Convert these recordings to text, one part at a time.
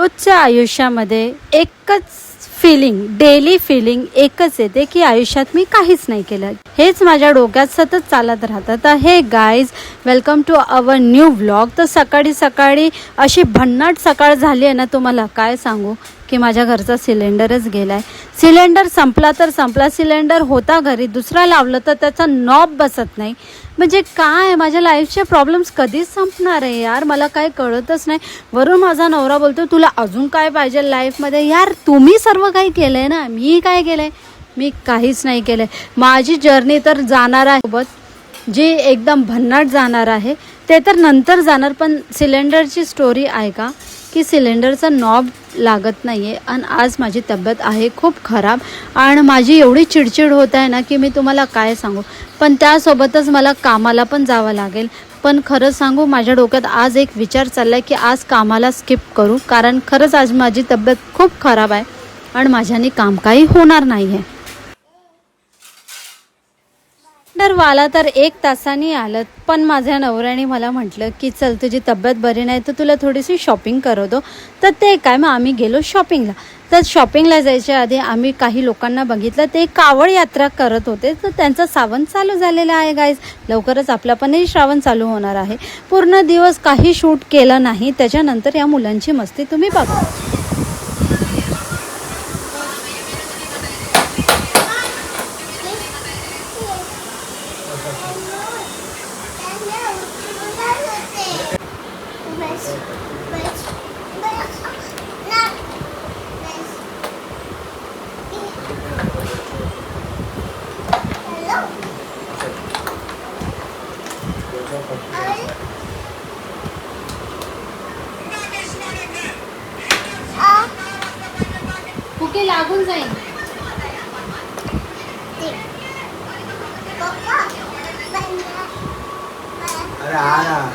रोजच्या आयुष्यामध्ये एकच फीलिंग, डेली फीलिंग एकच येते की आयुष्यात मी काहीच नाही केलं. हेच माझ्या डोक्यात सतत चालत राहतं. तर हे guys, welcome to our new vlog. तर सकाळी सकाळी अशी भन्नाट सकाळ झाली आहे ना, तुम्हाला काय सांगू की माझ्या घरचा सिलेंडरच गेला आहे. सिलेंडर संपला तर संपला, सिलेंडर होता घरी, दुसरा लावलं तर त्याचा नॉब बसत नाही. म्हणजे काय, माझ्या लाईफचे प्रॉब्लेम्स कधीच संपणार आहे यार, मला काय कळतच नाही. वरून माझा नवरा बोलतो तुला अजून काय पाहिजे लाईफमध्ये. यार तुम्ही सर्व काही केलं आहे ना, मी काय केलं आहे? मी काहीच नाही केलं आहे. माझी जर्नी तर जाणार आहे सोबत, जी एकदम भन्नाट जाणार आहे, ते तर नंतर जाणार. पण सिलेंडरची स्टोरी ऐका की सिलेंडरचं नॉब लागत नाही आहे आणि आज माझी तब्येत आहे खूप खराब आणि माझी एवढी चिडचिड होत आहे ना की मी तुम्हाला काय सांगू. पण त्यासोबतच मला कामाला पण जावं लागेल. पण खरंच सांगू, माझ्या डोक्यात आज एक विचार चालला आहे की आज कामाला स्किप करू, कारण खरंच आज माझी तब्येत खूप खराब आहे आणि माझ्याने काम काही होणार नाही आहे. वाला तर 1 तासाने आलं, पण माझ्या नवऱ्याने मला म्हटलं की चल तुझी तब्येत बरी नाही तर तुला थोडीशी शॉपिंग करवतो. तर ते काय, मग आम्ही गेलो शॉपिंगला. तर शॉपिंगला जायच्या आधी आम्ही काही लोकांना बघितलं, ते कावड यात्रा करत होते. तर त्यांचं श्रावण चालू झालेलं आहे गाईज. लवकरच आपला पणही श्रावण चालू होणार आहे. पूर्ण दिवस काही शूट केलं नाही. त्याच्यानंतर या मुलांची मस्ती तुम्ही बघा. कुठे लागून जाईल. अरे आ ना.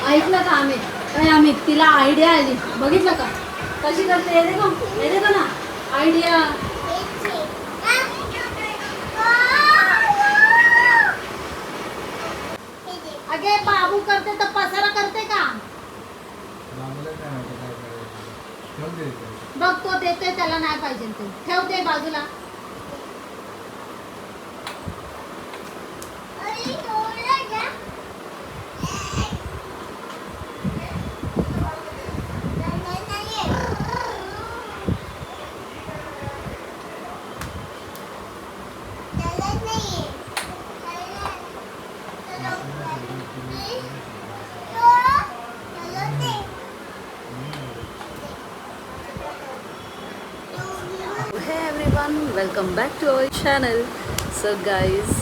ऐकलं का आम्ही तिला आयडिया आली, बघितलं का कशी करते. येते का ना आयडिया. अगे बाबू करते तर पसारा करते का. बघ तो देते, त्याला नाही पाहिजे तो ठेवते बाजूला. Welcome back to our channel. So guys,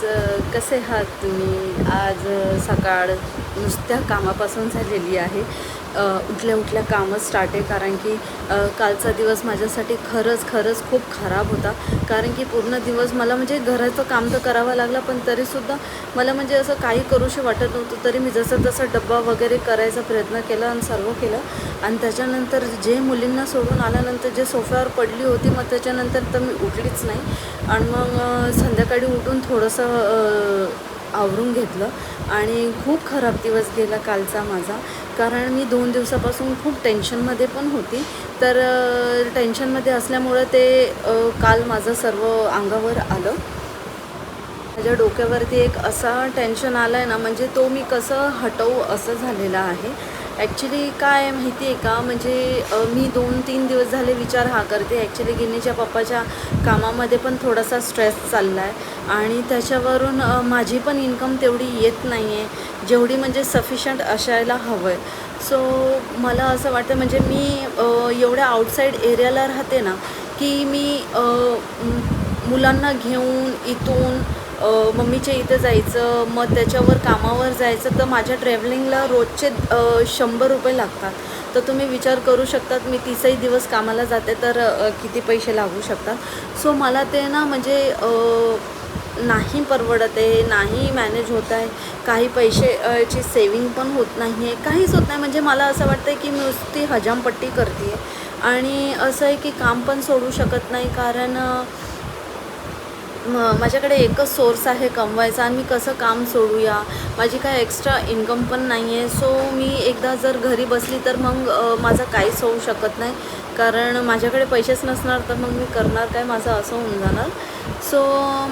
कसे आहात तुम्ही. आज सकाळ नुसत्या कामापासून झालेली आहे. उठल्या कामं स्टार्ट आहे, कारण की कालचा दिवस माझ्यासाठी खरंच खूप खराब होता. कारण की पूर्ण दिवस मला म्हणजे घराचं काम तर करावं लागलं, पण तरीसुद्धा मला म्हणजे असं काही करूशी वाटत नव्हतं. तरी मी जसं तसं डब्बा वगैरे करायचा प्रयत्न केला आणि सर्व केलं. आणि त्याच्यानंतर जे मुलींना सोडून आल्यानंतर जे सोफ्यावर पडली होती, मग त्याच्यानंतर तर मी उठलीच नाही. आणि मग संध्याकाळी उठून थोडंसं आवरून घेतलं आणि खूप खराब दिवस गेला कालचा माझा. कारण मी 2 दिवसापासून खूप टेन्शनमध्ये पण होती. तर टेन्शनमध्ये असल्यामुळं ते काल माझं सर्व अंगावर आलं. माझ्या डोक्यावरती एक असा टेन्शन आला आहे ना, म्हणजे तो मी कसं हटवू असं झालेलं आहे. ॲक्च्युली काय माहिती आहे का, म्हणजे मी 2-3 दिवस झाले विचार करते. ॲक्च्युली गिन्नीच्या पप्पाच्या कामामध्ये पण थोडासा स्ट्रेस चालला आहे आणि त्याच्यावरून माझी पण इन्कम तेवढी येत नाही आहे जेवढी म्हणजे सफिशियंट असायला हवं आहे. सो मला असं वाटतं, म्हणजे मी एवढ्या आउटसाईड एरियाला राहते ना, की मी मुलांना घेऊन इथून मम्मीच्या इथं जायचं, मग त्याच्यावर कामावर जायचं, तर माझ्या ट्रॅव्हलिंगला रोजचे 100 रुपये लागतात. तर तुम्ही विचार करू शकतात, मी 30ही दिवस कामाला जाते तर किती पैसे लागू शकतात. सो मला ते ना म्हणजे नाही परवडत आहे, नाही मॅनेज होत आहे, काही पैसे सेविंग पण होत नाही आहे, काहीच होत नाही. म्हणजे मला असं वाटतं आहे की मी नुसती हजामपट्टी करते आहे आणि असं आहे की काम पण सोडू शकत नाही, कारण माझ्याकडे एकच सोर्स आहे कमवायचा आणि मी कसं काम सोडूया. माझी काय एक्स्ट्रा इन्कम पण नाही आहे. सो मी एकदा जर घरी बसली तर मग माझं काहीच होऊ शकत नाही, कारण माझ्याकडे पैसेच नसणार तर मग मी करणार काय, माझं असं होऊन जाणार. सो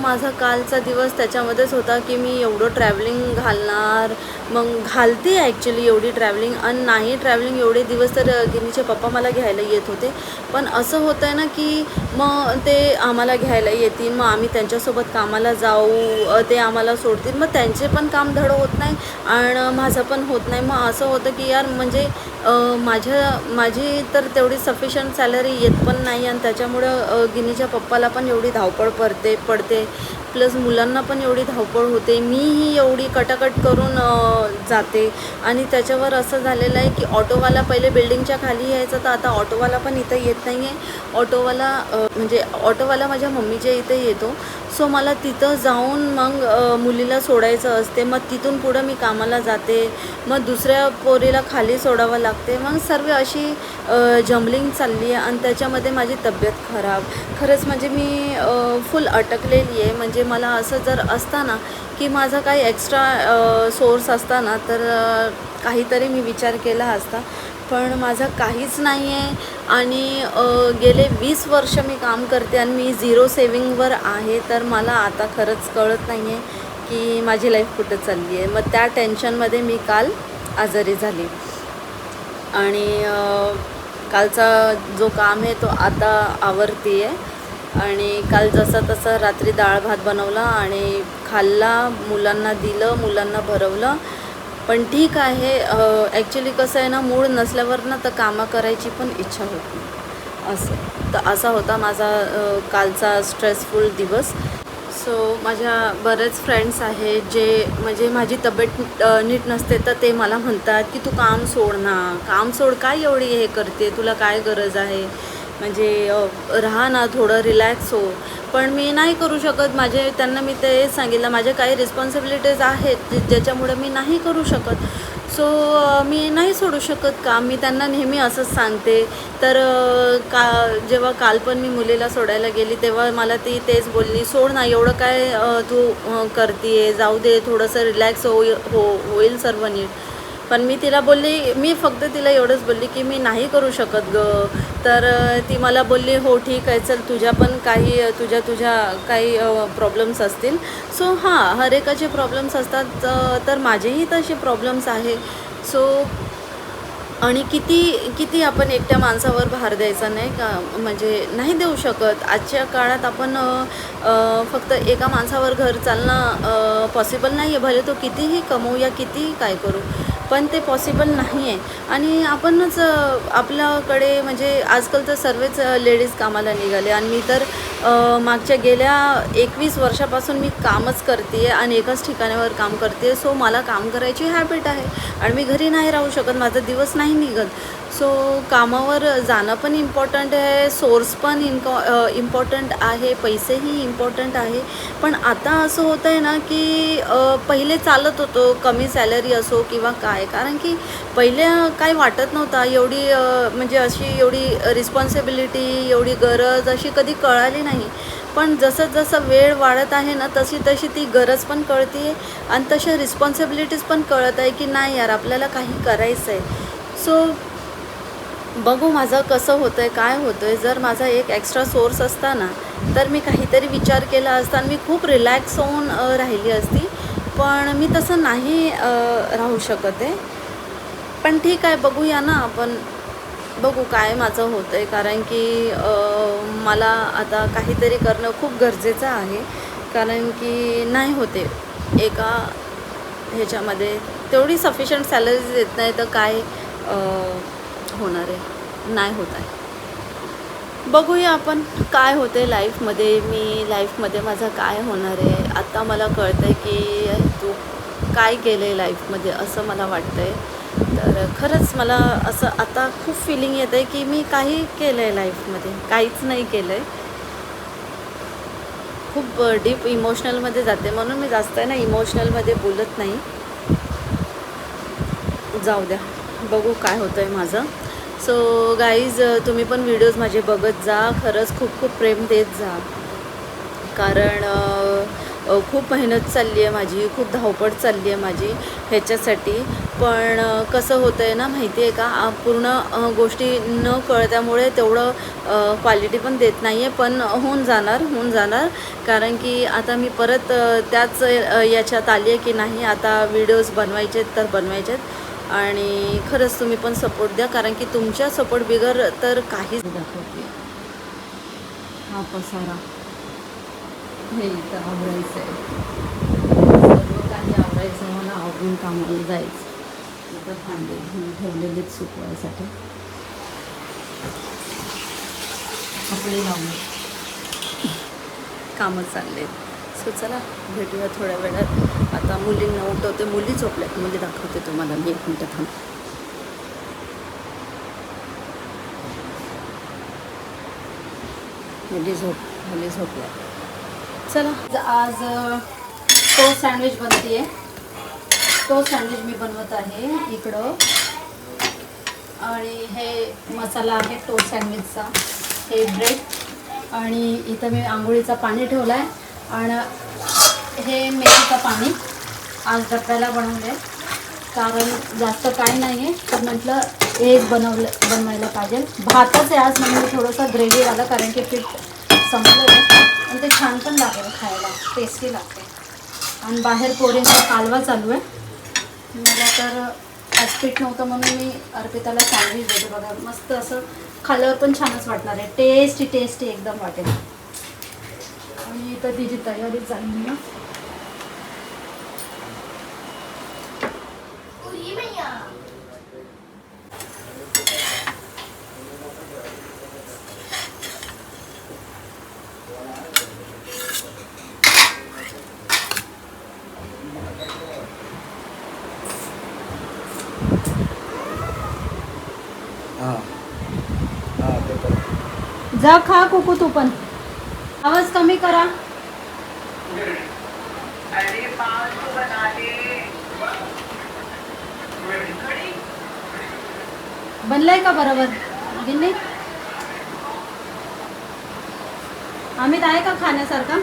माझा कालचा दिवस त्याच्यामध्येच होता की मी एवढं ट्रॅव्हलिंग घालणार, मग घालते ॲक्च्युली एवढी ट्रॅव्हलिंग, आणि नाही ट्रॅव्हलिंग एवढे दिवस तर गिनीचे पप्पा मला घ्यायला येत होते. पण असं होतं आहे ना की मग ते आम्हाला घ्यायला येतील, मग आम्ही त्यांच्यासोबत कामाला जाऊ, ते आम्हाला सोडतील, मग त्यांचे पण काम धड होत नाही आणि माझं पण होत नाही. मग असं होतं की यार म्हणजे माझी तर तेवढी सफिशियंट सॅलरी येत पण नाही आणि त्याच्यामुळं गिनीच्या पप्पाला पण एवढी धावपळ पडते, प्लस मुलांना पण एवढी धावपळ होते, मीही एवढी कटाकट करून जाते. आणि त्याच्यावर असं झालेलं आहे की ऑटोवाला पहिले बिल्डिंगच्या खाली यायचा, तर आता ऑटोवाला पण इथं येत नाही आहे. म्हणजे ऑटोवाला माझ्या मम्मीच्या इथे येतो. सो मला तिथं जाऊन मग मुलीला सोडायचं असते, मग तिथून पुढं मी कामाला जाते, मग दुसऱ्या पोरीला खाली सोडावं लागते. मग सर्व अशी जम्बलिंग चालली आहे आणि त्याच्यामध्ये माझी तब्येत खराब. खरंच म्हणजे मी फुल अटकलेली आहे. म्हणजे मला असं जर असता ना की माझा काही एक्स्ट्रा सोर्स असता ना तर काहीतरी मी विचार केला असता, पण माझं काहीच नाही आहे. आणि गेले 20 वर्ष मी काम करते आणि मी झिरो सेविंगवर आहे, तर मला आता खरंच कळत नाही आहे की माझी लाईफ कुठं चालली आहे. मग त्या टेन्शनमध्ये मी काल आजारी झाली आणि कालचा जो काम आहे तो आता आवरते आहे. आणि काल जसं तसं रात्री डाळ भात बनवला आणि खाल्ला, मुलांना दिलं, मुलांना भरवलं. पण ठीक आहे, ॲक्च्युली कसं आहे ना, मूड नसल्यावर ना तर कामं करायची पण इच्छा होत नाही असं. तर असा होता माझा कालचा स्ट्रेसफुल दिवस. सो माझ्या बरेच फ्रेंड्स आहेत जे म्हणजे माझी तब्येत नीट नसते तर ते मला म्हणतात की तू काम सोड ना, काम सोड, काय एवढी हे करते, तुला काय गरज आहे, म्हणजे राहा ना, थोडं रिलॅक्स हो. पण मी नाही करू शकत. त्यांना मी ते सांगितलं, माझे काही रिस्पॉन्सिबिलिटीज आहेत ज्याच्यामुळे मी नाही करू शकत. सो मी नाही सोडू शकत काम. मी त्यांना नेहमी असंच सांगते. तर जेव्हा काल पण मी मुलीला सोडायला गेली तेव्हा मला ती तेच बोलली, सोड ना, एवढं काय तू करते, जाऊ दे, थोडंसं रिलॅक्स होईल सर्व नीट. पण मी फक्त तिला एवढंच बोलली की मी नाही करू शकत गं. तर ती मला बोलली, हो ठीक आहे, चल, तुझ्या काही प्रॉब्लेम्स असतील. सो हां, हर एकाचे प्रॉब्लेम्स असतात, तर माझेही तसे प्रॉब्लेम्स आहे. सो आणि किती आपण एकट्या माणसावर भार द्यायचा नाही का, म्हणजे नाही देऊ शकत. आजच्या काळात आपण फक्त एका माणसावर घर चालणं पॉसिबल नाही आहे. भले तो कितीही कमवू या कितीही काय करू, पण ते पॉसिबल नाही आहे. आणि आपणच आपल्याकडे म्हणजे आजकाल तर सर्वच लेडीज कामाला निघाले आणि मी तर मागच्या गेल्या 21 वर्षापासून मी कामच करते आहे आणि एकाच ठिकाणावर काम करते आहे. सो मला काम करायची हॅबिट आहे आणि मी घरी नाही राहू शकत, माझा दिवस नाही निघत. सो कामावर जाणं पण इम्पॉर्टंट आहे, सोर्स पण इम्पॉर्टंट आहे, पैसेही इम्पॉर्टंट आहे. पण आता असं होतं आहे ना की पहिले चालत होतो, कमी सॅलरी असो किंवा काय, कारण की पहिले काय वाटत नव्हता एवढी म्हणजे अशी एवढी रिस्पॉन्सिबिलिटी, एवढी गरज अशी कधी कळाली नाही. पण जसं वेळ वाढत आहे ना तशी ती गरज पण कळते आहे आणि तशा रिस्पॉन्सिबिलिटीज पण कळत आहे की नाही यार, आपल्याला काही करायचं आहे. सो बघू माझं कसं होतं आहे, काय होतं आहे. जर माझा एक एक्स्ट्रा सोर्स असता ना तर मी काहीतरी विचार केला असता आणि मी खूप रिलॅक्स होऊन राहिली असती. पण मी तसं नाही राहू शकत आहे. पण ठीक आहे, बघूया ना, आपण बघू काय माझं होतं आहे, कारण की मला आता काहीतरी करणं खूप गरजेचं आहे. कारण की नाही होते एका ह्याच्यामध्ये तेवढी सफिशियंट सॅलरीज येत नाही तर काय होणार आहे, नाही होत आहे. बघूया आपण काय होते लाईफमध्ये, लाईफमध्ये माझं काय होणार आहे. आता मला कळतं आहे की तू काय केलं आहे लाईफमध्ये असं मला वाटतं आहे. तर खरंच मला असं आता खूप फिलिंग येतं आहे की मी काही केलं आहे लाईफमध्ये, काहीच नाही केलं आहे. खूप डीप इमोशनलमध्ये जाते, म्हणून मी जास्त आहे ना इमोशनलमध्ये बोलत नाही. जाऊ द्या, बघू काय होतं आहे माझं. सो गाईज, तुम्ही पण व्हिडिओज माझे बघत जा. खरंच खूप खूप प्रेम देत जा, कारण खूप मेहनत चालली आहे माझी, खूप धावपळ चालली आहे माझी ह्याच्यासाठी. पण कसं होतं आहे ना माहिती आहे का, पूर्ण गोष्टी न कळल्यामुळे तेवढं क्वालिटी पण देत नाही आहे. पण होऊन जाणार, कारण की आता मी परत त्याच याच्यात आली आहे की नाही, आता व्हिडिओज बनवायचे तर बनवायचेत. आणि खरंच तुम्ही पण सपोर्ट द्या, कारण की तुमच्या सपोर्ट बिगर तर काहीच दाखवते. हा पसारा हे इथं आवरायचं आहे, सर्व काही आवरायचं आहे मला. आवरून कामाला जायचं. इथं भांडे घेऊन ठेवलेलेच सुकवायसाठी, कपडे लावून कामं चालले. सो चला भेटूया थोड्या वेळात. आता मुलींना उठवते, मुली झोपल्यात, मुली दाखवते तुम्हाला मी. 1 मिनटं थांब. मुली झोपल्या. चला, आज टोस्ट सँडविच बनते आहे. टोस्ट सँडविच मी बनवत आहे इकडं. आणि हे मसाला आहे टोस्ट सँडविचचा, हे ब्रेड. आणि इथं मी आंघोळीचा पाणी ठेवला आहे. आणि हे मेथीचं पाणी आज डब्याला बनवलं आहे, कारण जास्त काय नाही आहे, तर म्हटलं एक बनवायला पाहिजे. भातच आहे आज, म्हणजे थोडंसं ग्रेव्हीवाला, कारण की पीठ संपलं आहे. आणि ते छान पण लागेल खायला, टेस्टी लागते. आणि बाहेर पोरींचा कालवा चालू आहे. मला तर आज पीठ नव्हतं, म्हणून मी अर्पिताला सँडविच देते. बघा, मस्त असं खाल्ल्यावर पण छानच वाटणार आहे, टेस्टी एकदम वाटेल. आणि इथं तिची तयारी चालली ना. हा हा ते पण. जा खा कुकू, तू पण. आवाज कमी करा. बनलाय का बरोबर? गिन्नी अमित आहे का खाण्यासारखा?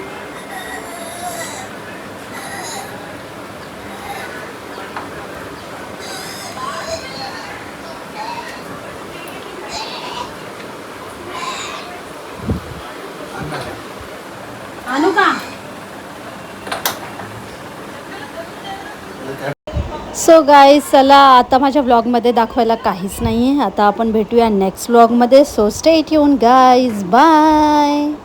आणू का? सो गाईज, चला आता माझ्या ब्लॉगमध्ये दाखवायला काहीच नाही आहे. आता आपण भेटूया नेक्स्ट ब्लॉगमध्ये. So stay tune guys, bye.